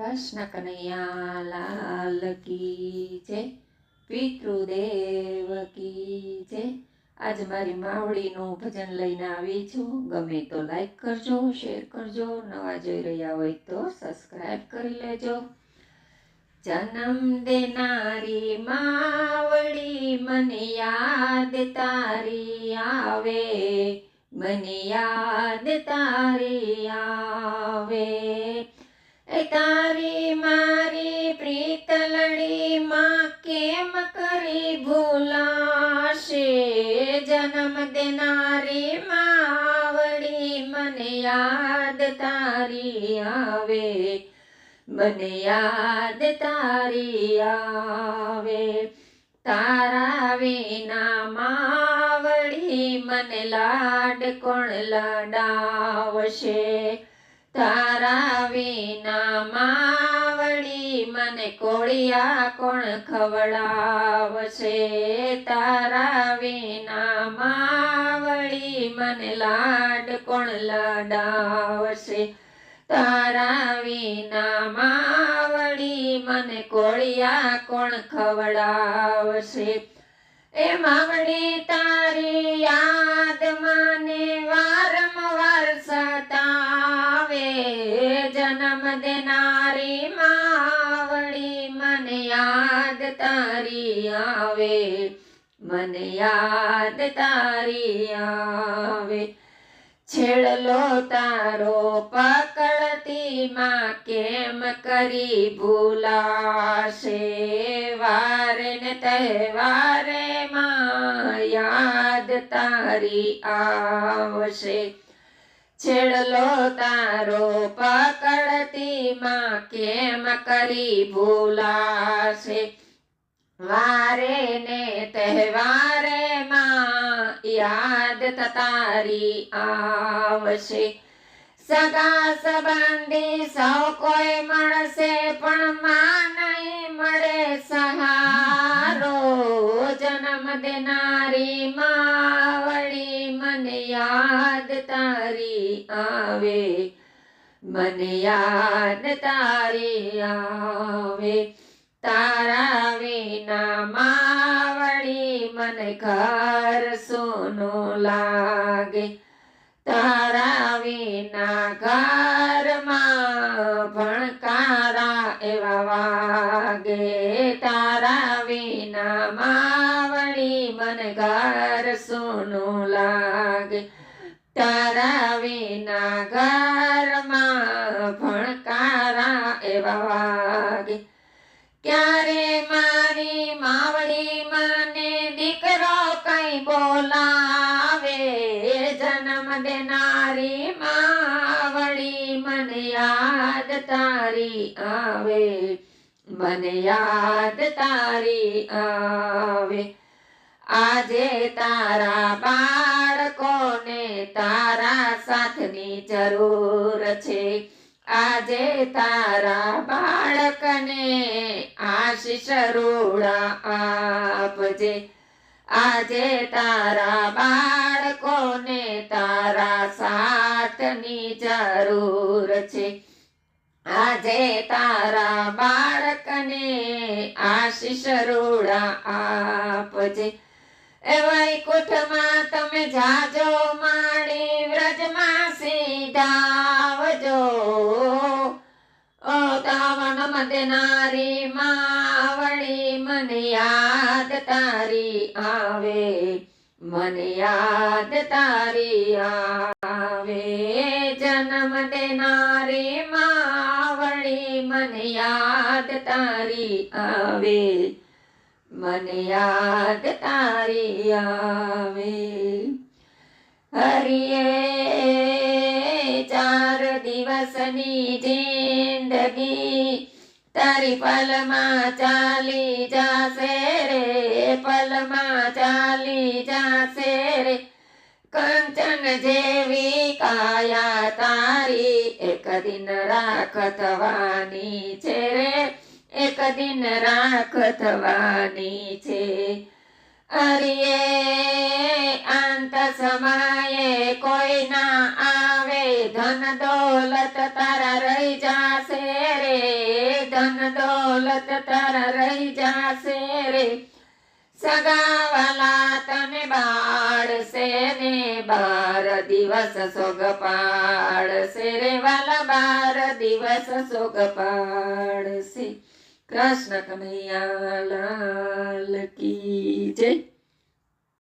કૃષ્ણ કનૈયા લાલ કી જય, પિતૃદેવ કી જય। આજ મારી માવડીનું ભજન લઈને આવી છું। ગમે તો લાઈક કરજો, શેર કરજો, નવા જોઈ રહ્યા હોય તો સબસ્ક્રાઈબ કરી લેજો। જન્મ દેનારી માવડી મને યાદ તારી આવે, મને યાદ તારી આવે। એ તારી મારી પ્રીતલડી માં કેમ કરી ભૂલાશે, જન્મ દેનારી માવડી મને યાદ તારી આવે, મને યાદ તારી આવે। તારા વિના માવડી મને લાડ કોણ લડાવશે, તારા વિના માવડી મને કોળિયા કોણ ખવડાવશે, તારા વિના માવડી મને લાડ કોણ લડાવશે, તારા વિના માવડી મને કોળિયા કોણ ખવડાવશે। એ માવડી તારી યાદ મને વારંવાર સતાવે, જન્મ દેનારી માવડી મને યાદ તારી આવે, મને યાદ તારી આવે। છેડલો તારો પકડતી માં કેમ કરી ભૂલાશે, વારે ને તહેવારે માં યાદ તારી આવશે। છેડલો તારો પકડતી માં કેમ કરી ભૂલાશે, વારે ને તહેવારે માં યાદ તારી આવશે। સગા સંબંધી સૌ કોઈ મળશે પણ માં નહીં મળે સહારો, જન્મ દેનારી માવડી મને યાદ તારી આવે, મને યાદ તારી આવે। તારા વિના માવડી મને ઘર સૂનું લાગે, તારા વિના ઘરમાં ભણકારા એવા વાગે, તારા વિના માવડી મને ઘર સૂનું લાગે, તારા વિના ઘરમાં ભણકારા એવા વાગે। ક્યારે મારી માવડી મને દીકરો કઈ બોલાવે, જન્મ દેનારી માવડી મને યાદ તારી આવે, મને યાદ તારી આવે। આજે તારા બાળકોને તારા સાથની જરૂર છે, આજે તારા બાળકને આશીષ રૂડા આપજે, આજે તારા બાળકોને તારા સાથની જરૂર છે, આજે તારા બાળકને આશીષ રૂડા આપજે। એ વૈકુંઠમાં તમે જાજો માડી વ્રજમાં સીધાવજો, ઓ તાવન દેનારી માવડી મને યાદ તારી આવે, મને યાદ તારી આવે। જન્મ દેનારી માવડી મને યાદ તારી આવે, મને યાદ તારી આવે। હરિએ 4 દિવસની જિંદગી તારી પલમાં ચાલી જાશે રે, પલમાં ચાલી જાશે રે। કંચન જેવી કાયા તારી એક દિન રાખ થવાની છે રે, એક દિન રાખ થવાની છે। હરિએ અંત સમયે કોઈ ના આવે, ધન દોલત તારા રહી જાશે રે, ધન દોલત તારા રહી જાશે રે સગાવાલા તને બાળશે ને 12 દિવસ સોગ પાડશે રે વાલા 12 દિવસ સોગ પાડશે. કૃષ્ણ કનૈયા લાલ કી જય.